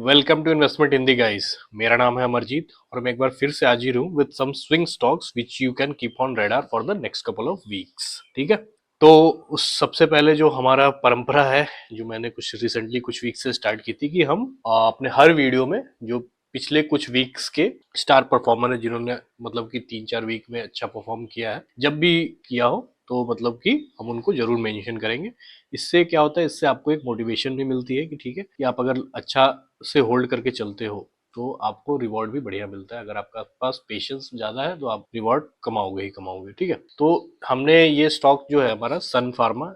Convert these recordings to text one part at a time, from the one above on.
Welcome to investment Hindi guys. मेरा नाम है अमरजीत और मैं एक बार फिर से हाजिर हूँ with some swing stocks which you can keep on radar for the next couple of weeks. ठीक है, तो उस सबसे पहले जो हमारा परंपरा है, जो मैंने कुछ रिसेंटली कुछ वीक से स्टार्ट की थी कि हम अपने हर वीडियो में जो पिछले कुछ वीक्स के स्टार परफॉर्मर है, जिन्होंने मतलब कि 3-4 वीक में अच्छा परफॉर्म किया है, जब भी किया हो तो मतलब कि हम उनको जरूर मेंशन करेंगे। इससे क्या होता है, इससे आपको एक मोटिवेशन भी मिलती है कि ठीक है कि आप अगर अच्छा से होल्ड करके चलते हो तो आपको रिवॉर्ड भी बढ़िया मिलता है। अगर आपका पास पेशेंस ज्यादा है तो आप रिवॉर्ड कमाओगे ही कमाओगे। ठीक है, तो हमने ये स्टॉक जो है हमारा सन फार्मा,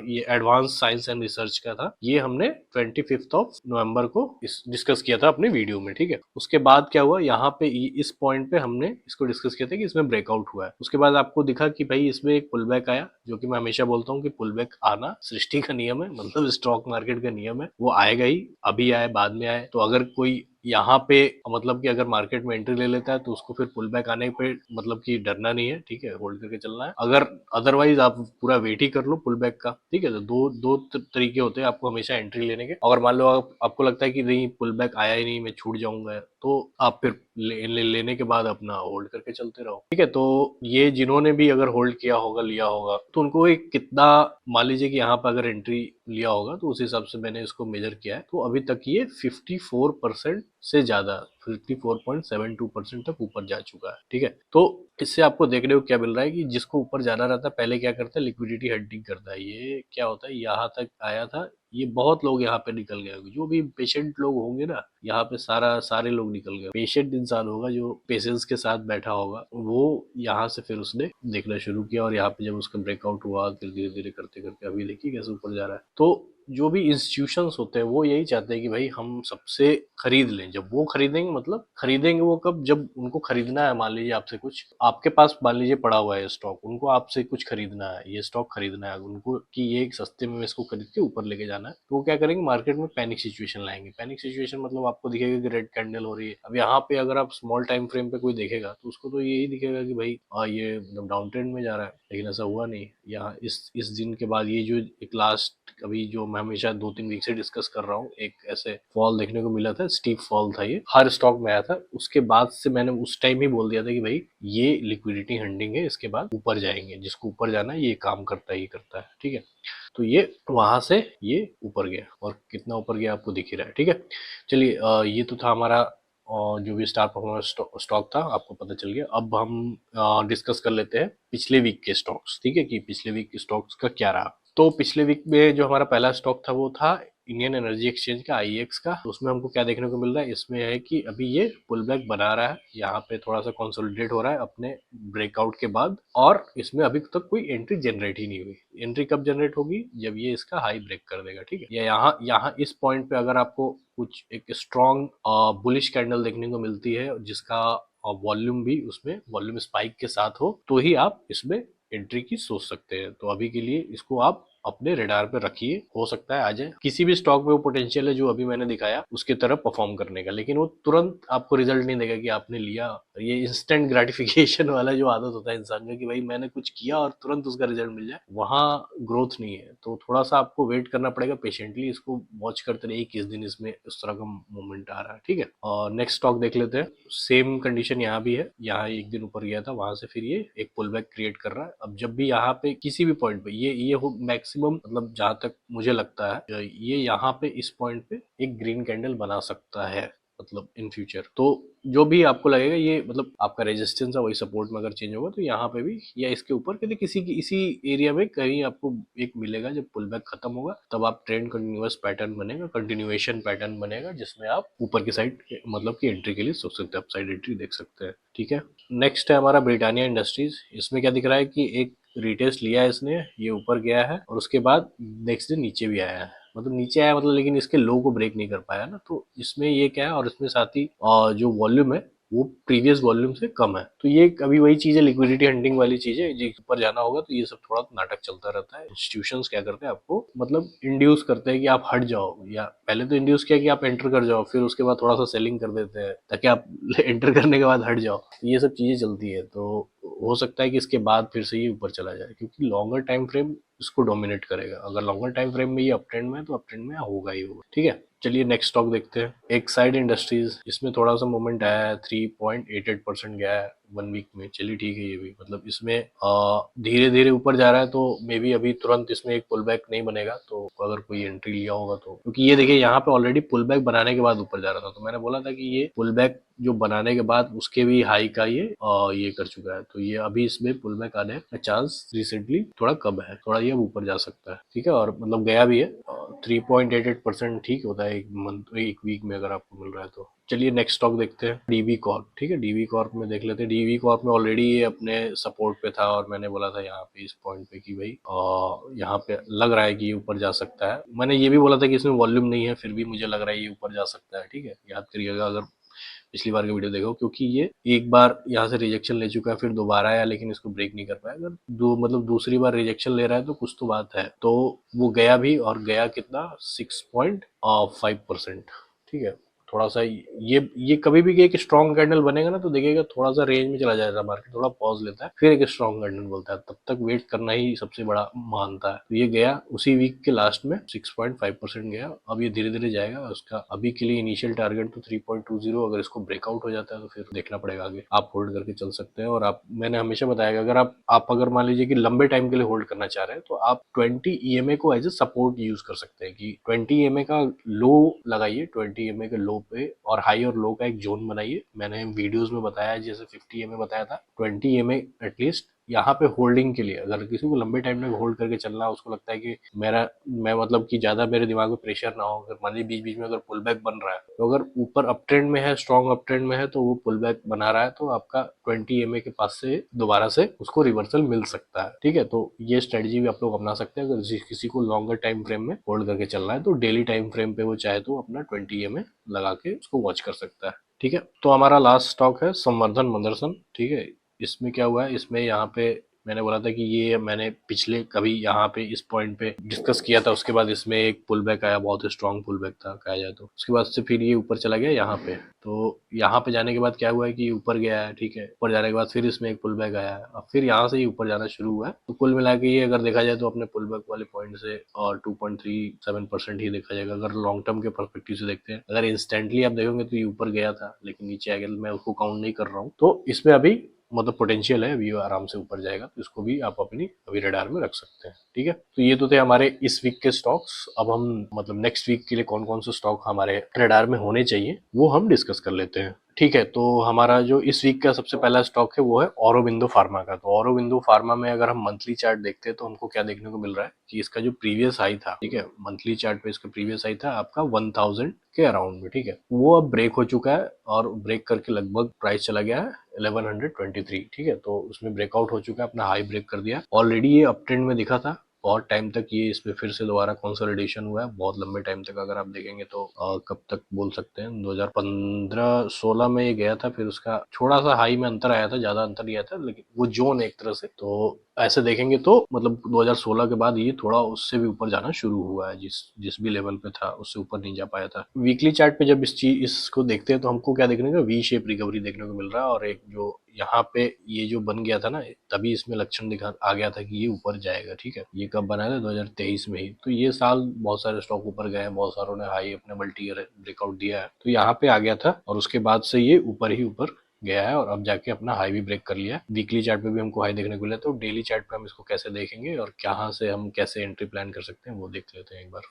ये एडवांस साइंस एंड रिसर्च का था। ये हमने 25 नवंबर को डिस्कस किया था अपने वीडियो में। ठीक है, उसके बाद क्या हुआ, यहाँ पे इस पॉइंट पे हमने इसको डिस्कस किया था कि इसमें ब्रेकआउट हुआ है। उसके बाद आपको दिखा कि भाई इसमें एक पुल बैक आया, जो कि मैं हमेशा बोलता हूँ कि पुल बैक आना सृष्टि का नियम है, मतलब स्टॉक मार्केट का नियम है। वो आएगा ही, अभी आए बाद में आए। तो अगर कोई यहाँ पे मतलब कि अगर मार्केट में एंट्री ले लेता है तो उसको फिर पुल बैक आने पे मतलब कि डरना नहीं है। ठीक है, होल्ड करके चलना है। अगर अदरवाइज आप पूरा वेट ही कर लो पुल बैक का। ठीक है, तो दो तरीके होते हैं आपको हमेशा एंट्री लेने के। अगर मान लो आपको लगता है कि नहीं पुल बैक आया ही नहीं, मैं छूट जाऊंगा, तो आप फिर लेने के बाद अपना होल्ड करके चलते रहो। ठीक है, तो ये जिन्होंने भी अगर होल्ड किया होगा, लिया होगा, तो उनको एक कितना, मान लीजिए कि यहाँ पर अगर एंट्री लिया होगा तो उस हिसाब से मैंने इसको मेजर किया है, तो अभी तक ये 54% से ज्यादा 54.72% तक ऊपर जा चुका है। ठीक है, तो इससे आपको देखने को क्या मिल रहा है कि जिसको ऊपर जाना रहता है पहले क्या करता है, लिक्विडिटी हंटिंग करता है। ये क्या होता है, यहाँ तक आया था, ये बहुत लोग यहाँ पे निकल गए। जो भी पेशेंट लोग होंगे ना, यहाँ पे सारे लोग निकल गए। पेशेंट इंसान होगा जो पेशेंस के साथ बैठा होगा, वो यहाँ से फिर उसने देखना शुरू किया, और यहाँ पे जब उसका ब्रेकआउट हुआ फिर धीरे धीरे करते करते अभी देखिए कैसे ऊपर जा रहा है। तो जो भी इंस्टीट्यूशंस होते हैं वो यही चाहते हैं कि भाई हम सबसे खरीद लें। जब वो खरीदेंगे, मतलब खरीदेंगे वो कब, जब उनको खरीदना है। मान लीजिए आपसे कुछ, आपके पास मान लीजिए पड़ा हुआ है स्टॉक, उनको आपसे कुछ खरीदना है, ये स्टॉक खरीदना है उनको कि ये एक सस्ते में इसको खरीद के ऊपर लेके जाना है, तो वो क्या करेंगे, मार्केट में पैनिक सिचुएशन लाएंगे। पैनिक सिचुएशन मतलब आपको दिखेगा कि रेड कैंडल हो रही है। अब यहाँ पे अगर आप स्मॉल टाइम फ्रेम पे कोई देखेगा तो उसको तो यही दिखेगा कि भाई ये मतलब डाउन ट्रेंड में जा रहा है, लेकिन ऐसा हुआ नहीं। यहाँ इस दिन के बाद ये जो एक लास्ट, अभी जो मैं हमेशा 2-3 वीक से डिस्कस कर रहा हूँ, एक ऐसे फॉल देखने को मिला था, स्टीप फॉल था, ये हर स्टॉक में आया था। उसके बाद से मैंने उस टाइम ही बोल दिया था कि भाई ये लिक्विडिटी हंटिंग है, इसके बाद ऊपर जाएंगे, जिसको ऊपर जाना है ये काम करता है, ये करता है। ठीक है, तो ये वहां से ये ऊपर गया, और कितना ऊपर गया आपको दिख ही रहा है। ठीक है, चलिए, ये तो था हमारा जो भी स्टार परफॉर्मेंस स्टॉक था, आपको पता चल गया। अब हम डिस्कस कर लेते हैं पिछले वीक के स्टॉक्स। ठीक है, कि पिछले वीक के स्टॉक्स का क्या रहा। तो पिछले वीक में जो हमारा पहला स्टॉक था वो था इंडियन एनर्जी एक्सचेंज का, आईएक्स का। तो उसमें हमको क्या देखने को मिल रहा है, इसमें है कि अभी ये पुल बैक बना रहा है, यहाँ पे थोड़ा सा कंसोलिडेट हो रहा है अपने ब्रेकआउट के बाद, और इसमें अभी तक कोई एंट्री जनरेट ही नहीं हुई। एंट्री कब जनरेट होगी, जब ये इसका हाई ब्रेक कर देगा। ठीक है, या यहाँ यहाँ इस पॉइंट पे अगर आपको कुछ एक स्ट्रॉन्ग बुलिश कैंडल देखने को मिलती है, जिसका वॉल्यूम भी उसमें वॉल्यूम स्पाइक के साथ हो, तो ही आप इसमें एंट्री की सोच सकते हैं। तो अभी के लिए इसको आप अपने रेडार पे रखिए, हो सकता है आ जाए। किसी भी स्टॉक में वो पोटेंशियल है जो अभी मैंने दिखाया उसके तरफ परफॉर्म करने का, लेकिन वो तुरंत आपको रिजल्ट नहीं देगा कि आपने लिया। ये इंस्टेंट ग्रेटिफिकेशन वाला जो आदत होता है इंसान का कि भाई मैंने कुछ किया और तुरंत उसका रिजल्ट मिल जाए, वहां ग्रोथ नहीं है। तो थोड़ा सा आपको वेट करना पड़ेगा, पेशेंटली इसको वॉच करते रहिए किस दिन इसमें इस तरह का मूवमेंट आ रहा है। ठीक है, और नेक्स्ट स्टॉक देख लेते हैं। सेम कंडीशन यहाँ भी है, यहाँ एक दिन ऊपर गया था, वहां से फिर ये एक पुल बैक क्रिएट कर रहा है। अब जब भी यहाँ पे किसी भी पॉइंट पे ये हो मैक्सिमम, मतलब जहां तक मुझे लगता है ये यहाँ पे इस पॉइंट पे एक ग्रीन कैंडल बना सकता है, मतलब इन फ्यूचर। तो जो भी आपको लगेगा ये मतलब आपका रेजिस्टेंस है, वही सपोर्ट में अगर चेंज होगा तो यहाँ पे भी या इसके ऊपर कभी किसी की इसी एरिया में कहीं आपको एक मिलेगा। जब पुल बैक खत्म होगा तब आप ट्रेंड कंटिन्यूअस पैटर्न बनेगा, कंटिन्यूएशन पैटर्न बनेगा, जिसमें आप ऊपर की साइड मतलब की एंट्री के लिए सोच सकते हैं, अपसाइड एंट्री देख सकते हैं। ठीक है, नेक्स्ट है हमारा ब्रिटानिया इंडस्ट्रीज। इसमें क्या दिख रहा है कि एक रिटेस्ट लिया है इसने, ये ऊपर गया है और उसके बाद नेक्स्ट डे नीचे भी आया है, मतलब नीचे आया मतलब, लेकिन इसके लो को ब्रेक नहीं कर पाया ना। तो इसमें ये क्या है, और इसमें साथ ही जो वॉल्यूम है वो प्रीवियस वॉल्यूम से कम है। तो ये अभी वही चीज है, लिक्विडिटी हंटिंग वाली चीज है। जी ऊपर जाना होगा तो ये सब थोड़ा नाटक चलता रहता है। इंस्टीट्यूशंस क्या करते हैं, आपको मतलब इंड्यूस करते हैं कि आप हट जाओ, या पहले तो इंड्यूस किया कि आप एंटर कर जाओ, फिर उसके बाद थोड़ा सा सेलिंग कर देते हैं ताकि आप एंटर करने के बाद हट जाओ। तो ये सब चीजें चलती है। तो हो सकता है कि इसके बाद फिर से ये ऊपर चला जाए, क्योंकि लॉन्गर टाइम फ्रेम इसको डोमिनेट करेगा। अगर लॉन्गर टाइम फ्रेम में ये अप ट्रेंड में है तो अप ट्रेंड में होगा ही होगा। ठीक है, चलिए नेक्स्ट स्टॉक देखते हैं। एक्साइड इंडस्ट्रीज, इसमें थोड़ा सा मूवमेंट आया है, 3.88% गया है 1 वीक में। चलिए ठीक है, ये भी मतलब इसमें धीरे धीरे ऊपर जा रहा है, तो मे बी अभी तुरंत इसमें एक पुल बैक नहीं बनेगा, तो अगर कोई एंट्री लिया होगा तो, क्योंकि ये देखिए यहाँ पे ऑलरेडी पुल बैक बनाने के बाद ऊपर जा रहा था, तो मैंने बोला था कि ये पुल बैक जो बनाने के बाद उसके भी हाई का ये कर चुका है, तो ये अभी इसमें पुल बैक आने का चांस रिसेंटली थोड़ा कम है, थोड़ा ये ऊपर जा सकता है। ठीक है, और मतलब गया भी है। 3.88% ठीक होता है एक मंथ, एक वीक में अगर आपको मिल रहा है तो। चलिए नेक्स्ट स्टॉक देखते हैं, डीबी कॉर्प। ठीक है, डीबी कॉर्प में देख लेते हैं। डीबी कॉर्प में ऑलरेडी ये अपने सपोर्ट पे था, और मैंने बोला था यहाँ पे इस पॉइंट पे कि भाई यहाँ पे लग रहा है कि ये ऊपर जा सकता है। मैंने ये भी बोला था कि इसमें वॉल्यूम नहीं है, फिर भी मुझे लग रहा है ये ऊपर जा सकता है। ठीक है, याद करिएगा अगर पिछली बार का वीडियो देखो, क्योंकि ये एक बार यहाँ से रिजेक्शन ले चुका है, फिर दोबारा आया लेकिन इसको ब्रेक नहीं कर पाया। अगर मतलब दूसरी बार रिजेक्शन ले रहा है तो कुछ तो बात है। तो वो गया भी, और गया कितना, 6.5%। ठीक है, थोड़ा सा ये कभी भी एक स्ट्रॉन्ग कैंडल बनेगा ना, तो देखिएगा थोड़ा सा रेंज में चला जाएगा मार्केट, थोड़ा पॉज लेता है, फिर एक स्ट्रॉन्ग कैंडल बोलता है, तब तक वेट करना ही सबसे बड़ा मानता है। तो ये गया उसी वीक के लास्ट में 6.5% गया। अब ये धीरे धीरे जाएगा, उसका अभी के लिए इनिशियल टारगेट तो 3.20, अगर इसको ब्रेकआउट हो जाता है तो फिर देखना पड़ेगा आगे। आप होल्ड करके चल सकते हैं। और आप, मैंने हमेशा बताया, अगर आप अगर मान लीजिए कि लंबे टाइम के लिए होल्ड करना चाह रहे हैं, तो आप 20 EMA को एज ए सपोर्ट यूज कर सकते हैं, कि 20 EMA का लो लगाइए, 20 EMA के लो पे, और हाई और लो का एक जोन बनाइए। मैंने वीडियोस में बताया, जैसे 50 EMA बताया था, 20 EMA एटलीस्ट यहाँ पे होल्डिंग के लिए। अगर किसी को लंबे टाइम तक होल्ड करके चलना, उसको लगता है कि मैं मतलब कि ज्यादा मेरे दिमाग में प्रेशर ना हो, अगर मान लीजिए बीच बीच में अगर पुल बैक बन रहा है, तो अगर ऊपर अप ट्रेंड में है, स्ट्रॉन्ग अप ट्रेंड में है, तो वो पुल बैक बना रहा है, तो आपका 20 EMA के पास से दोबारा से उसको रिवर्सल मिल सकता है। ठीक है, तो ये स्ट्रेटजी भी आप लोग अपना सकते हैं। अगर किसी को लॉन्गर टाइम फ्रेम में होल्ड करके चलना है, तो डेली टाइम फ्रेम पे वो चाहे तो अपना 20 EMA लगा के उसको वॉच कर सकता है। ठीक है, तो हमारा लास्ट स्टॉक है संवर्धन मदरसन। ठीक है, इसमें क्या हुआ है, इसमें यहाँ पे मैंने बोला था कि ये मैंने पिछले कभी यहाँ पे इस पॉइंट पे डिस्कस किया था, उसके बाद इसमें एक पुल बैक आया, बहुत स्ट्रॉन्ग पुल बैक था कहा जाए तो। उसके बाद से फिर ये ऊपर चला गया यहाँ पे। तो यहाँ पे जाने के बाद क्या हुआ है कि ऊपर गया है। ठीक है, ऊपर जाने के बाद फिर इसमें एक पुल बैक आया है, अब फिर यहाँ से ही ऊपर जाना शुरू हुआ है। तो कुल मिला के ये अगर देखा जाए तो अपने पुल बैक वाले पॉइंट से और 2.37% ही देखा जाएगा, अगर लॉन्ग टर्म के परस्पेक्टिव से देखते हैं। अगर इंस्टेंटली आप देखोगे तो ये ऊपर गया था, लेकिन नीचे आ गया, मैं उसको काउंट नहीं कर रहा हूँ। तो इसमें अभी मतलब पोटेंशियल है, अभी आराम से ऊपर जाएगा, तो इसको भी आप अपनी अभी रडार में रख सकते हैं। ठीक है, तो ये तो थे हमारे इस वीक के स्टॉक्स। अब हम मतलब नेक्स्ट वीक के लिए कौन कौन से स्टॉक हमारे रडार में होने चाहिए वो हम डिस्कस कर लेते हैं। ठीक है, तो हमारा जो इस वीक का सबसे पहला स्टॉक है वो है औरोबिंदो फार्मा का। तो औरोबिंदो फार्मा में अगर हम मंथली चार्ट देखते हैं, तो हमको क्या देखने को मिल रहा है कि इसका जो प्रीवियस हाई था, ठीक है, मंथली चार्ट पे इसका प्रीवियस हाई था आपका 1000 के अराउंड में। ठीक है, वो अब ब्रेक हो चुका है, और ब्रेक करके लगभग प्राइस चला गया है 1123। ठीक है, तो उसमें ब्रेकआउट हो चुका है, अपना हाई ब्रेक कर दिया। ऑलरेडी ये अप ट्रेंड में दिखा था बहुत टाइम तक, ये इसमें फिर से दोबारा कंसोलिडेशन हुआ है बहुत लंबे टाइम तक। अगर आप देखेंगे तो कब तक बोल सकते हैं, 2015-16 में ये गया था, फिर उसका थोड़ा सा हाई में अंतर आया था, ज्यादा अंतर नहीं आया था, लेकिन वो जोन एक तरह से। तो ऐसे देखेंगे तो मतलब 2016 के बाद ये थोड़ा उससे भी ऊपर जाना शुरू हुआ है, जिस जिस भी लेवल पे था उससे ऊपर नहीं जा पाया था। वीकली चार्ट पे जब इसको देखते हैं, तो हमको क्या देखने को, वी शेप रिकवरी देखने को मिल रहा है। और एक जो यहाँ पे ये जो बन गया था ना, तभी इसमें लक्षण दिखा आ गया था कि ये ऊपर जाएगा। ठीक है, ये कब बना था, 2023 में ही। तो ये साल बहुत सारे स्टॉक ऊपर गए हैं, बहुत सारों ने हाई अपने मल्टी ईयर ब्रेकआउट दिया है। तो यहाँ पे आ गया था, और उसके बाद से ये ऊपर ही ऊपर गया है, और अब जाके अपना हाई भी ब्रेक कर लिया है। वीकली चार्ट पे भी हमको हाई देखने को मिला, तो डेली चार्ट पे हम इसको कैसे देखेंगे और कहाँ से हम कैसे एंट्री प्लान कर सकते हैं वो देख लेते हैं एक बार।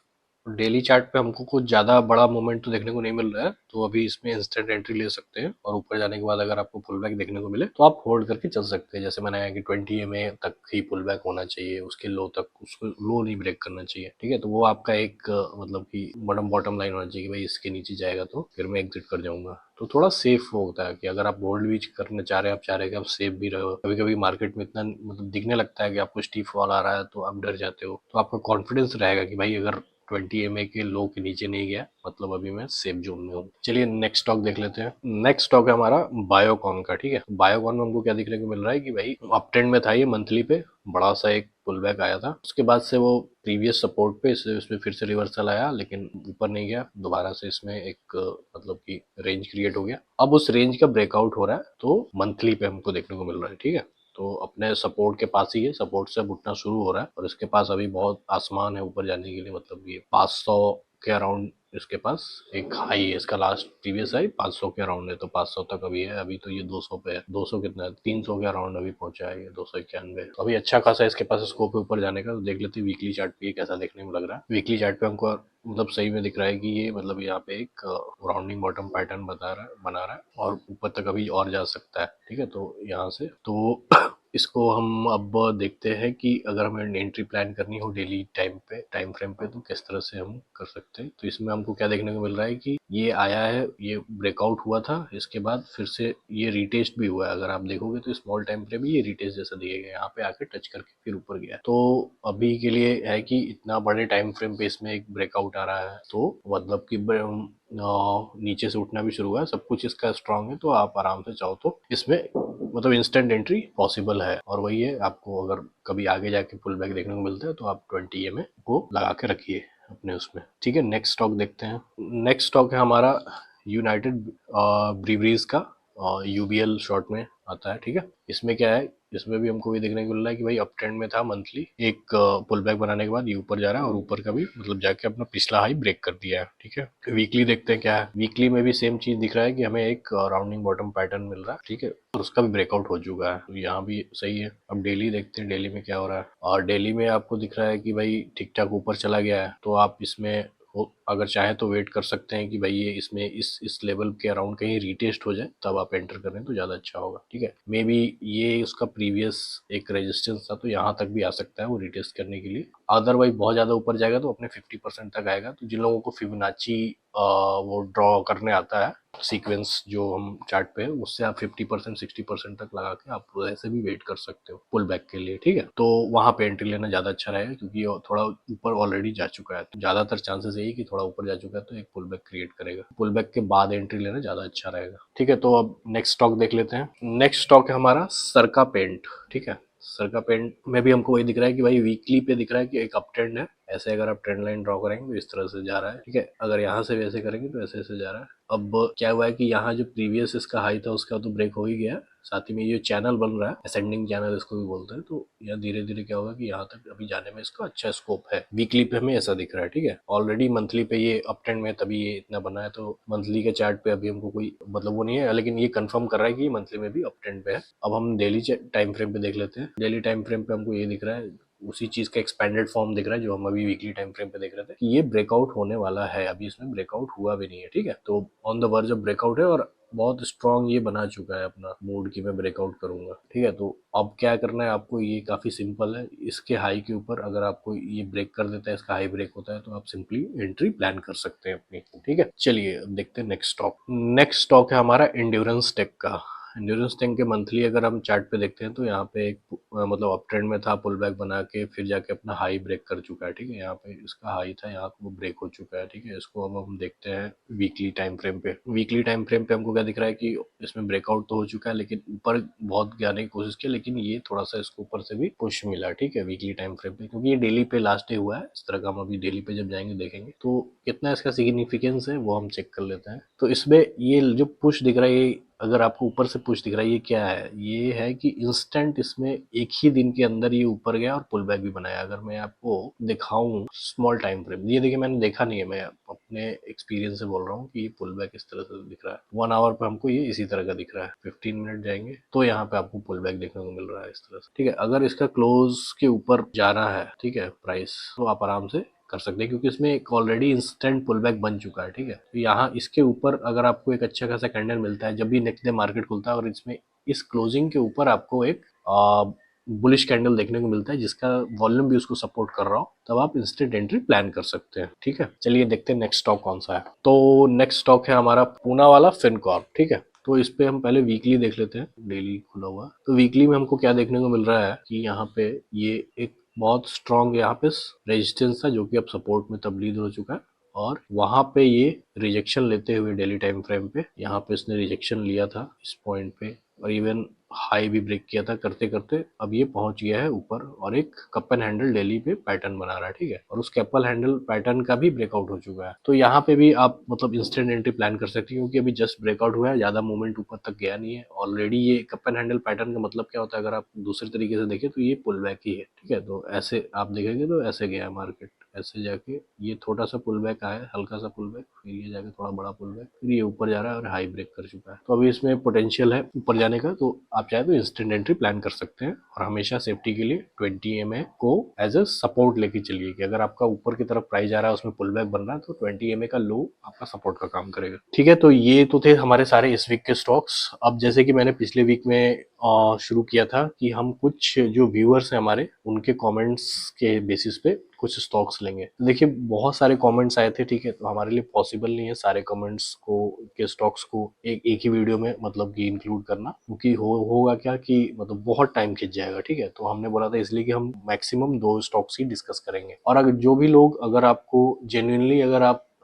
डेली चार्ट पे हमको कुछ ज्यादा बड़ा मूवमेंट तो देखने को नहीं मिल रहा है, तो अभी इसमें इंस्टेंट एंट्री ले सकते हैं, और ऊपर जाने के बाद अगर आपको पुल बैक देखने को मिले तो आप होल्ड करके चल सकते हैं। जैसे मैंने आया कि 20 EMA तक ही पुल बैक होना चाहिए, उसके लो तक, उसको लो नहीं ब्रेक करना चाहिए। ठीक है, तो वो आपका एक मतलब कि बॉटम लाइन होना चाहिए कि भाई इसके नीचे जाएगा तो फिर मैं एग्जिट कर जाऊंगा। तो थोड़ा सेफ होता है कि अगर आप होल्ड भी करना चाह रहे हैं, आप चाह रहे हैं कि आप सेफ भी रहो। कभी कभी मार्केट में इतना मतलब दिखने लगता है कि आपको स्टीप फॉल आ रहा है, तो आप डर जाते हो, तो आपका कॉन्फिडेंस रहेगा कि भाई अगर 20 EMA के लो के नीचे नहीं गया, मतलब अभी मैं सेफ जोन में हूँ। चलिए नेक्स्ट स्टॉक देख लेते हैं। नेक्स्ट स्टॉक है हमारा बायोकॉन का। ठीक है, बायोकॉन में हमको क्या देखने को मिल रहा है कि भाई अप ट्रेंड में था ये मंथली पे, बड़ा सा एक पुल बैक आया था, उसके बाद से वो प्रीवियस सपोर्ट पे इसमें फिर से रिवर्सल आया, लेकिन ऊपर नहीं गया, दोबारा से इसमें एक मतलब कि रेंज क्रिएट हो गया। अब उस रेंज का ब्रेकआउट हो रहा है, तो मंथली पे हमको देखने को मिल रहा है। ठीक है, तो अपने सपोर्ट के पास ही है, सपोर्ट से अब उठना शुरू हो रहा है, और इसके पास अभी बहुत आसमान है ऊपर जाने के लिए। मतलब ये 500 के अराउंड इसके पास एक हाई है। इसका लास्ट प्रीवियस हाई 500 के अराउंड है, तो 500 तक अभी है। अभी तो ये 200 पे है, 200 कितना है, 300 के अराउंड अभी पहुंचा है ये, 291। तो अभी अच्छा खासा इसके पास स्कोप है ऊपर जाने का। तो देख लेते हैं वीकली चार्ट पे ये कैसा देखने में लग रहा है। वीकली चार्ट पे हमको मतलब सही में दिख रहा है कि ये मतलब यहाँ पे एक राउंडिंग बॉटम पैटर्न बना रहा है और ऊपर तक अभी और जा सकता है। ठीक है, तो यहाँ से तो इसको हम अब देखते हैं कि अगर हमें एंट्री प्लान करनी हो डेली टाइम फ्रेम पे तो किस तरह से हम कर सकते हैं। तो इसमें हमको क्या देखने को मिल रहा है कि ये आया है, ये ब्रेकआउट हुआ था, इसके बाद फिर से ये रिटेस्ट भी हुआ है। अगर आप देखोगे तो स्मॉल टाइम फ्रेम में ये रिटेस्ट जैसा दिखेगा, यहाँ पे आके टच करके फिर ऊपर गया। तो अभी के लिए है कि इतना बड़े टाइम फ्रेम पे इसमें एक ब्रेकआउट आ रहा है, तो मतलब कि नीचे से उठना भी शुरू हुआ है, सब कुछ इसका स्ट्रांग है, तो आप आराम से चाहो तो इसमें मतलब इंस्टेंट एंट्री पॉसिबल है। और वही है, आपको अगर कभी आगे जाके पुल बैक देखने को मिलता है तो आप 20 EMA को लगा के रखिए अपने उसमें। ठीक है, नेक्स्ट स्टॉक देखते हैं। नेक्स्ट स्टॉक है हमारा यूनाइटेड ब्रीवरीज का, UBL शॉर्ट में आता है। ठीक है, इसमें क्या है, इसमें भी हमको ये देखने को मिल रहा है कि भाई अप ट्रेंड में था मंथली, एक पुल बैक बनाने के बाद ये ऊपर जा रहा है और ऊपर का भी मतलब जाके अपना पिछला हाई ब्रेक कर दिया है। ठीक है, वीकली देखते हैं क्या है। वीकली में भी सेम चीज दिख रहा है कि हमें एक राउंडिंग बॉटम पैटर्न मिल रहा है। ठीक है, और उसका भी ब्रेकआउट हो चुका है, तो यहाँ भी सही है। अब डेली देखते हैं डेली में क्या हो रहा है। और डेली में आपको दिख रहा है कि भाई ठीक ठाक ऊपर चला गया है, तो आप इसमें अगर चाहे तो वेट कर सकते हैं कि भाई ये इसमें इस लेवल के अराउंड कहीं रीटेस्ट हो जाए, तब आप एंटर करें तो ज्यादा अच्छा होगा। ठीक है, मे बी ये उसका प्रीवियस एक रेजिस्टेंस था, तो यहाँ तक भी आ सकता है वो रिटेस्ट करने के लिए। अदरवाइज बहुत ज्यादा ऊपर जाएगा तो अपने 50% तक आएगा। तो जिन लोगों को फिबोनाची वो ड्रॉ करने आता है, सीक्वेंस जो हम चार्ट पे है, उससे आप 50% 60% तक लगा के आप ऐसे भी वेट कर सकते हो पुल बैक के लिए। ठीक है, तो वहां पे एंट्री लेना ज्यादा अच्छा रहेगा, क्योंकि ये थोड़ा ऊपर ऑलरेडी जा चुका है। तो ज्यादातर चांसेस यही कि थोड़ा ऊपर जा चुका है तो एक पुल बैक क्रिएट करेगा। पुल बैक के बाद एंट्री लेना ज्यादा अच्छा रहेगा। ठीक है, तो अब नेक्स्ट स्टॉक देख लेते हैं। नेक्स्ट स्टॉक है हमारा सरका पेंट। ठीक है, सरका पेंट में भी हमको वही दिख रहा है कि भाई वीकली पे दिख रहा है कि एक अप ट्रेंड है। ऐसे अगर आप ट्रेंड लाइन ड्रॉ करेंगे तो इस तरह से जा रहा है। ठीक है, अगर यहाँ से वैसे करेंगे तो ऐसे ऐसे जा रहा है। अब क्या हुआ है कि यहाँ जो प्रीवियस इसका हाई था उसका तो ब्रेक हो ही गया, साथ ही में ये चैनल बन रहा है, असेंडिंग चैनल इसको भी बोलते हैं। तो यह धीरे धीरे क्या होगा कि यहाँ तक अभी जाने में इसका अच्छा स्कोप है। वीकली पे हमें ऐसा दिख रहा है। ठीक है, ऑलरेडी मंथली पे ये अप ट्रेंड में तभी ये इतना बना है, तो मंथली के चार्ट पे अभी हमको कोई मतलब वो नहीं है, लेकिन ये कंफर्म कर रहा है कि मंथली में भी अप ट्रेंड पे है। अब हम डेली टाइम फ्रेम पे देख लेते हैं। डेली टाइम फ्रेम पे हमको ये दिख रहा है, उसी चीज का एक्सपेंडेड फॉर्म दिख रहा है जो हम अभी वीकली टाइम फ्रेम पे देख रहे थे कि ये ब्रेकआउट होने वाला है। अभी इसमें ब्रेकआउट हुआ भी नहीं है। ठीक है, तो on the verge of breakout है और बहुत स्ट्रांग ये बना चुका है अपना मूड की मैं ब्रेकआउट करूंगा। ठीक है, तो अब क्या करना है आपको, ये काफी सिंपल है। इसके हाई के ऊपर अगर आपको ये ब्रेक कर देता है, इसका हाई ब्रेक होता है, तो आप सिंपली एंट्री प्लान कर सकते हैं अपनी। ठीक है, चलिए अब देखते हैं नेक्स्ट स्टॉक। नेक्स्ट स्टॉक है हमारा एंड्योरेंस टेक का। एंड्योरेंस टेक के मंथली अगर हम चार्ट पे देखते हैं तो यहाँ पे एक मतलब अप ट्रेंड में था, पुल बैक बना के फिर जाके अपना हाई ब्रेक कर चुका है। ठीक है, यहाँ पे इसका हाई था, यहाँ वो ब्रेक हो चुका है। ठीक है, इसको अब हम देखते हैं वीकली टाइम फ्रेम पे। वीकली टाइम फ्रेम पे हमको क्या दिख रहा है कि इसमें ब्रेकआउट तो हो चुका है, लेकिन ऊपर बहुत जाने की कोशिश की, लेकिन ये थोड़ा सा इसको ऊपर से भी पुश मिला। ठीक है, वीकली टाइम फ्रेम पे, क्योंकि ये डेली पे लास्ट डे हुआ है इस तरह का। हम अभी डेली पे जब जाएंगे देखेंगे तो कितना इसका सिग्निफिकेंस है वो हम चेक कर लेते हैं। तो इसमें ये जो पुश दिख रहा है, ये अगर आपको ऊपर से पुश दिख रहा है, ये क्या है, ये है कि इंस्टेंट इसमें एक ही दिन के अंदर ये ऊपर गया और पुल बैक भी बनाया। अगर मैं आपको दिखाऊं स्मॉल टाइम फ्रेम, ये देखिए मैंने देखा नहीं है, मैं अपने एक्सपीरियंस से बोल रहा हूँ कि ये पुल बैक इस तरह से दिख रहा है। 1 आवर पे हमको ये इसी तरह का दिख रहा है। 15 मिनट जाएंगे तो यहाँ पे आपको पुल बैक देखने को मिल रहा है इस तरह से। ठीक है, अगर इसका क्लोज के ऊपर जाना है, ठीक है, प्राइस, तो आप आराम से कर सकते हैं, क्योंकि इसमें एक ऑलरेडी इंस्टेंट पुल बैक बन चुका है। ठीक है, तो यहाँ इसके ऊपर अगर आपको एक अच्छा खासा कैंडल मिलता है, जब भी नेक्स्ट डे मार्केट खुलता है और इसमें इस क्लोजिंग के ऊपर आपको एक बुलिश कैंडल देखने को मिलता है जिसका वॉल्यूम भी उसको सपोर्ट कर रहा हो, तब आप इंस्टेंट एंट्री प्लान कर सकते हैं। ठीक है, चलिए देखते हैं नेक्स्ट स्टॉक कौन सा है। तो नेक्स्ट स्टॉक है हमारा पूना वाला फिनकॉर्प। ठीक है, तो इस पे हम पहले वीकली देख लेते हैं, डेली खुला हुआ। तो वीकली में हमको क्या देखने को मिल रहा है कि यहाँ पे ये एक बहुत स्ट्रॉन्ग यहाँ पे रेजिस्टेंस था, जो कि अब सपोर्ट में तब्दील हो चुका है। और वहां पे ये रिजेक्शन लेते हुए डेली टाइम फ्रेम पे, यहाँ पे इसने रिजेक्शन लिया था इस पॉइंट पे, और इवन हाई भी ब्रेक किया था करते करते। अब ये पहुंच गया है ऊपर और एक कप एंड हैंडल डेली पे पैटर्न बना रहा है। ठीक है, और उस कपल हैंडल पैटर्न का भी ब्रेकआउट हो चुका है। तो यहाँ पे भी आप मतलब इंस्टेंट एंट्री प्लान कर सकते हैं, क्योंकि अभी जस्ट ब्रेकआउट हुआ है, ज्यादा मूवमेंट ऊपर तक गया नहीं है। ऑलरेडी ये कप एंड हैंडल पैटर्न का मतलब क्या होता है, अगर आप दूसरे तरीके से देखें तो ये पुल बैक ही है। ठीक है, तो ऐसे आप देखेंगे तो ऐसे गया है मार्केट, ऐसे जाके ये थोड़ा सा पुल बैक आया है, हल्का सा पुल बैक, फिर ये जाके थोड़ा बड़ा पुल बैक, फिर ये ऊपर जा रहा है और हाई ब्रेक कर चुका है। तो अभी इसमें पोटेंशियल है ऊपर जाने का, तो आप चाहे तो इंस्टेंट एंट्री प्लान कर सकते हैं। और हमेशा सेफ्टी के लिए 20 EMA को एज अ सपोर्ट लेके चलिए कि अगर आपका ऊपर की तरफ प्राइस जा रहा है, उसमें पुल बैक बन रहा है, तो 20 EMA का लो आपका सपोर्ट का काम करेगा। ठीक है, तो ये तो थे हमारे सारे इस वीक के स्टॉक्स। अब जैसे कि मैंने पिछले वीक में शुरू किया था कि हम कुछ जो व्यूअर्स हैं हमारे, उनके कमेंट्स के बेसिस पे कुछ स्टॉक्स लेंगे। तो देखिए बहुत सारे कमेंट्स आए थे, ठीक है, तो हमारे लिए पॉसिबल नहीं है सारे कमेंट्स को के स्टॉक्स को एक ही वीडियो में मतलब कि इंक्लूड करना, क्योंकि होगा क्या कि मतलब बहुत टाइम खिंच जाएगा। ठीक है, तो हमने बोला था इसलिए कि हम मैक्सिमम 2 स्टॉक्स ही डिस्कस करेंगे। और अगर जो भी लोग, अगर आपको जेन्युइनली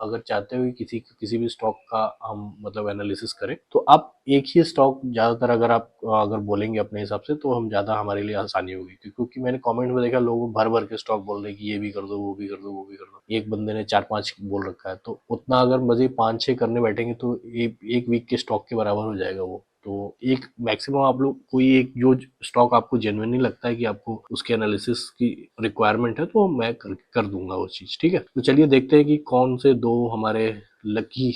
अगर चाहते हो कि किसी भी स्टॉक का हम मतलब एनालिसिस करें, तो आप एक ही स्टॉक ज्यादातर अगर बोलेंगे अपने हिसाब से, तो हम ज्यादा हमारे लिए आसानी होगी। क्योंकि मैंने कमेंट में देखा लोग भर भर के स्टॉक बोल रहे हैं कि ये भी कर दो, वो भी कर दो, वो भी कर दो। एक बंदे ने 4-5 बोल रखा है, तो उतना अगर मजे 5-6 करने बैठेंगे तो एक वीक के स्टॉक के बराबर हो जाएगा वो। तो एक मैक्सिमम आप लोग कोई एक जो स्टॉक आपको जेन्युइनली लगता है कि आपको उसके एनालिसिस की रिक्वायरमेंट है, तो मैं कर दूंगा वो चीज। ठीक है, तो चलिए देखते हैं कि कौन से 2 हमारे लकी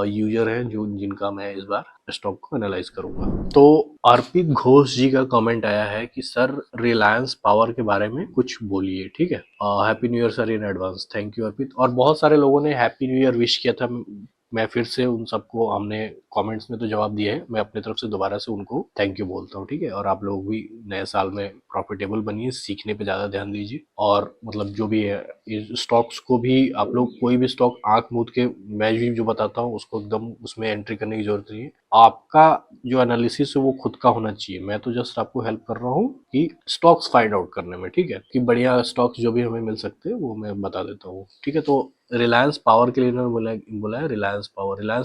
यूजर हैं जो जिनका मैं इस बार स्टॉक को एनालाइज करूंगा। तो अर्पित घोष जी का कमेंट आया है कि सर रिलायंस पावर के बारे में कुछ बोलिए। ठीक है, happy new year sir in advance. Thank you Arpit. और बहुत सारे लोगों ने हैप्पी न्यू ईयर विश किया था। मैं फिर से उन सबको, हमने कमेंट्स में तो जवाब दिया है, मैं अपनी तरफ से दोबारा से उनको थैंक यू बोलता हूँ। ठीक है, और आप लोग भी नए साल में प्रॉफिटेबल बनिए, सीखने पे ज्यादा ध्यान दीजिए। और मतलब जो भी है इस स्टॉक्स को भी आप लोग कोई भी स्टॉक आंख मूंद के, मैं भी जो बताता हूँ उसको एकदम उसमें एंट्री करने की जरूरत नहीं है। आपका जो एनालिसिस है वो खुद का होना चाहिए। मैं तो जस्ट आपको हेल्प कर रहा हूँ कि स्टॉक्स फाइंड आउट करने में। ठीक है, कि बढ़िया स्टॉक्स जो भी हमें मिल सकते हैं वो मैं बता देता हूँ। ठीक है, तो रिलायंस पावर के लिए इन्होंने बोला है रिलायंस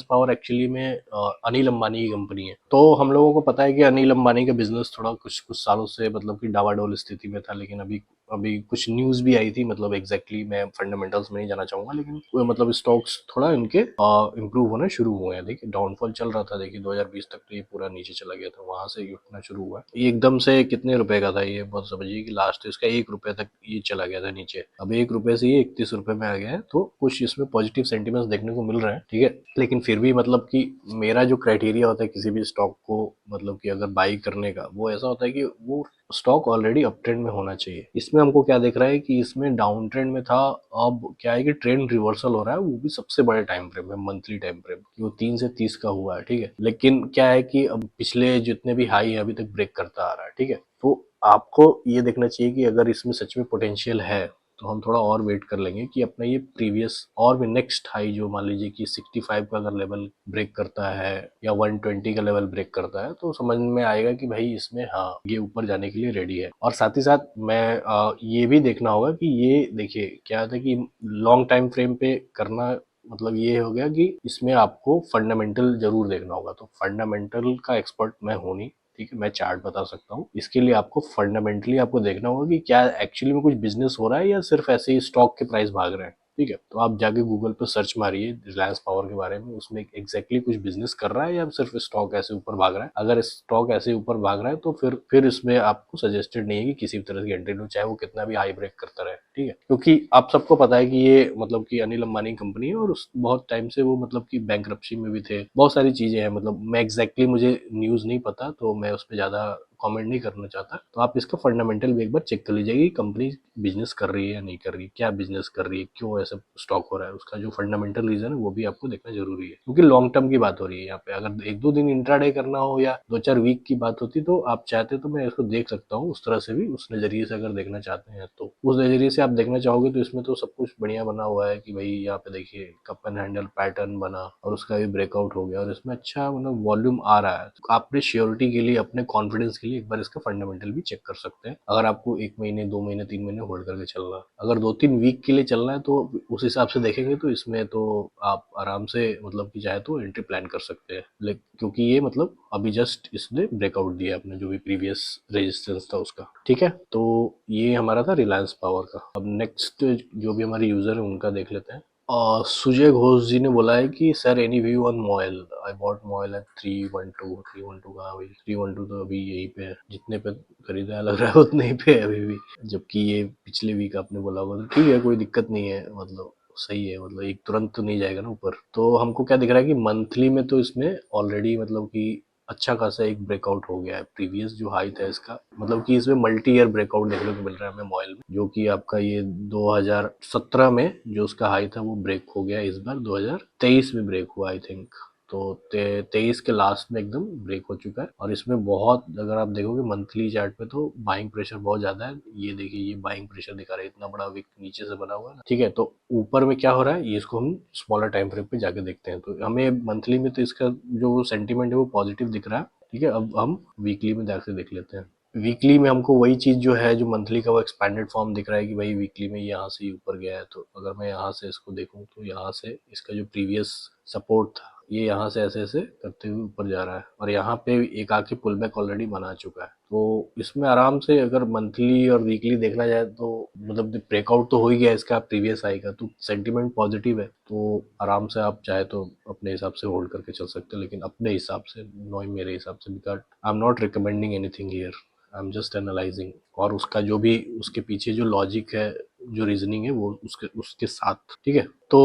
पावर एक्चुअली में अनिल अंबानी की कंपनी है। तो हम लोगों को पता है कि अनिल अंबानी का बिजनेस थोड़ा कुछ सालों से मतलब कि डावाडोल स्थिति में था, लेकिन अभी अभी कुछ न्यूज भी आई थी। मतलब एग्जैक्टली मैं फंडामेंटल्स में नहीं जाना चाहूंगा, लेकिन वो मतलब स्टॉक्स थोड़ा इनके इंप्रूव होना शुरू हुए हैं। देखिए डाउनफॉल चल रहा था, देखिए 2020 तक तो ये पूरा नीचे चला गया था, वहां से ये उठना शुरू हुआ है। ये एकदम से कितने रुपए का था ये, बहुत समझिए कि लास्ट इसका 1 रुपए तक ये चला गया था नीचे। अब 1 रुपए से ये 31 रुपए में आ गया है, तो कुछ इसमें पॉजिटिव सेंटिमेंट्स देखने को मिल रहे हैं। ठीक है, लेकिन फिर भी मतलब कि मेरा जो क्राइटेरिया होता है किसी भी स्टॉक को मतलब कि अगर बाई करने का, वो ऐसा होता है कि वो स्टॉक ऑलरेडी अप ट्रेंड में होना चाहिए। इसमें हमको क्या देख रहा है कि इसमें डाउन ट्रेंड में था, अब क्या है कि ट्रेंड रिवर्सल हो रहा है, वो भी सबसे बड़े टाइम फ्रेम में, मंथली टाइम फ्रेम, वो 3 से 30 का हुआ है। ठीक है, लेकिन क्या है कि अब पिछले जितने भी हाई है अभी तक ब्रेक करता आ रहा है। ठीक है, तो आपको ये देखना चाहिए कि अगर इसमें सच में पोटेंशियल है, तो हम थोड़ा और वेट कर लेंगे कि अपना ये प्रीवियस और भी नेक्स्ट हाई जो मान लीजिए कि 65 का अगर लेवल ब्रेक करता है या 120 का लेवल ब्रेक करता है, तो समझ में आएगा कि भाई इसमें हाँ ये ऊपर जाने के लिए रेडी है। और साथ ही साथ मैं ये भी देखना होगा कि ये देखिए क्या था कि लॉन्ग टाइम फ्रेम पे करना मतलब ये हो गया कि इसमें आपको फंडामेंटल जरूर देखना होगा। तो फंडामेंटल का एक्सपर्ट मैं हूं नहीं, ठीक है, मैं चार्ट बता सकता हूँ। इसके लिए आपको फंडामेंटली आपको देखना होगा कि क्या एक्चुअली में कुछ बिजनेस हो रहा है या सिर्फ ऐसे ही स्टॉक के प्राइस भाग रहे हैं। ठीक है, तो आप जाके गूगल पे सर्च मारिए रिलायंस पावर के बारे में, उसमें एग्जैक्टली कुछ बिजनेस कर रहा है या सिर्फ स्टॉक ऐसे ऊपर भाग रहा है। अगर स्टॉक ऐसे ऊपर भाग रहा है तो फिर इसमें आपको सजेस्टेड नहीं है कि किसी भी तरह की एंट्री लो, चाहे वो कितना भी हाई ब्रेक करता रहे। ठीक है, क्योंकि आप सबको पता है कि ये मतलब कि अनिल अंबानी कंपनी है और उस बहुत टाइम से वो मतलब कि बैंकरप्सी में भी थे, बहुत सारी चीजें हैं। मतलब मैं एग्जैक्टली मुझे न्यूज नहीं पता, तो मैं उस पर ज्यादा कमेंट नहीं करना चाहता। तो आप इसका फंडामेंटल भी एक बार चेक कर लीजिएगा कि कंपनी बिजनेस कर रही है या नहीं कर रही है, क्या बिजनेस कर रही है, क्यों ऐसा स्टॉक हो रहा है, उसका जो फंडामेंटल रीजन है वो भी आपको देखना जरूरी है। क्योंकि लॉन्ग टर्म की बात हो रही है यहाँ पे। अगर 1-2 दिन इंट्राडे करना हो या 2-4 वीक की बात होती तो आप चाहते तो मैं इसको देख सकता हूँ उस तरह से भी, उस नजरिए से अगर देखना चाहते हैं तो उस नजरिए से आप देखना चाहोगे तो इसमें तो सब कुछ बढ़िया बना हुआ है कि भाई यहाँ पे देखिए कप एंड हैंडल पैटर्न बना और उसका भी ब्रेकआउट हो गया और इसमें अच्छा मतलब वॉल्यूम आ रहा है। तो आपने श्योरिटी के लिए, अपने कॉन्फिडेंस के लिए एक बार इसका फंडामेंटल भी चेक कर सकते हैं। अगर आपको 1 महीने 2 महीने 3 महीने होल्ड करके चलना है, अगर 2-3 वीक के लिए चलना है तो उस हिसाब से देखेंगे तो इसमें तो आप आराम से मतलब कि चाहे तो एंट्री प्लान कर सकते हैं। लेकिन क्योंकि ये मतलब अभी जस्ट इसने ब्रेकआउट दिया अपने जो भी प्रीवियस रेजिस्टेंस था उसका। ठीक है, तो ये हमारा था रिलायंस पावर का। अब नेक्स्ट जो भी हमारे यूजर है उनका देख लेते हैं। सुजय घोष जी ने बोला है कि sir any view on MOIL, I bought MOIL at 312। 312 कहाँ भाई, 312 तो अभी यहीं पे है, जितने पे खरीदा है लग रहा है उतने ही पे है अभी भी, जबकि ये पिछले वीक आपने बोला होगा, तो ठीक है कोई दिक्कत नहीं है, मतलब सही है, मतलब एक तुरंत तो नहीं जाएगा ना ऊपर। तो हमको क्या दिख रहा है कि मंथली में तो इसमें ऑलरेडी मतलब कि अच्छा खासा एक ब्रेकआउट हो गया है, प्रीवियस जो हाई था इसका, मतलब कि इसमें मल्टी ईयर ब्रेकआउट देखने को मिल रहा है हमें मॉइल में, जो कि आपका ये 2017 में जो उसका हाई था वो ब्रेक हो गया, इस बार 2023 में ब्रेक हुआ आई थिंक। तो 23 के लास्ट में एकदम ब्रेक हो चुका है, और इसमें बहुत, अगर आप देखोगे मंथली चार्ट पे तो बाइंग प्रेशर बहुत ज्यादा है, ये देखिए ये बाइंग प्रेशर दिखा रहा है, इतना बड़ा विक नीचे से बना हुआ है ना, ठीक है। तो ऊपर में क्या हो रहा है ये इसको हम स्मॉलर टाइम फ्रेम पे जाके देखते हैं, तो हमें मंथली में तो इसका जो सेंटीमेंट है वो पॉजिटिव दिख रहा है, ठीक है। अब हम वीकली में जाके देख लेते हैं। वीकली में हमको वही चीज जो है, जो मंथली का वो एक्सपैंडेड फॉर्म दिख रहा है कि भाई वीकली में यहाँ से ऊपर गया है, तो अगर मैं यहाँ से इसको देखूँ तो यहाँ से इसका जो प्रीवियस सपोर्ट था ये यहाँ से ऐसे ऐसे करते हुए ऊपर जा रहा है, और यहाँ पे एक आके पुल बैक ऑलरेडी बना चुका है। तो इसमें आराम से अगर मंथली और वीकली देखना जाए तो मतलब ब्रेकआउट तो हो ही गया इसका प्रीवियस हाई का, तो सेंटीमेंट पॉजिटिव है, तो आराम से आप चाहे तो अपने हिसाब से होल्ड करके चल सकते हैं, लेकिन अपने हिसाब से, नो मेरे हिसाब से, because I am not recommending anything here, I am just analysing, और उसका जो भी उसके पीछे जो लॉजिक है, जो रीजनिंग है वो उसके उसके साथ, ठीक है। तो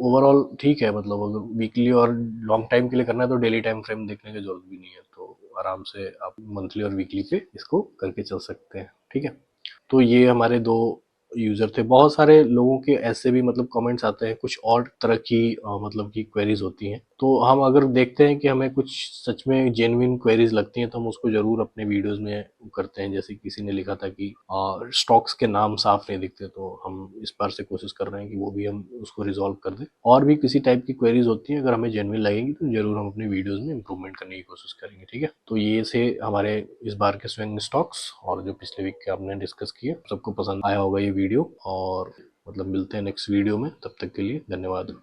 ओवरऑल ठीक है, मतलब अगर वीकली और लॉन्ग टाइम के लिए करना है तो डेली टाइम फ्रेम देखने की जरूरत भी नहीं है, तो आराम से आप मंथली और वीकली पे इसको करके चल सकते हैं, ठीक है। तो ये हमारे दो यूजर थे। बहुत सारे लोगों के ऐसे भी मतलब कमेंट्स आते हैं, कुछ और तरह की मतलब की क्वेरीज होती हैं, तो हम अगर देखते हैं कि हमें कुछ सच में जेन्युइन क्वेरीज लगती हैं तो हम उसको जरूर अपने वीडियोस में करते हैं। जैसे किसी ने लिखा था कि स्टॉक्स के नाम साफ नहीं दिखते, तो हम इस बार से कोशिश कर रहे हैं कि वो भी हम उसको रिजॉल्व कर दें। और भी किसी टाइप की क्वेरीज होती हैं, अगर हमें जेन्युइन लगेगी तो जरूर हम अपनी वीडियोस में इंप्रूवमेंट करने की कोशिश करेंगे, ठीक है। तो ये से हमारे इस बार के स्विंग स्टॉक्स, और जो पिछले वीक के आपने डिस्कस किए, सबको पसंद आया होगा ये वीडियो, और मतलब मिलते हैं नेक्स्ट वीडियो में, तब तक के लिए धन्यवाद।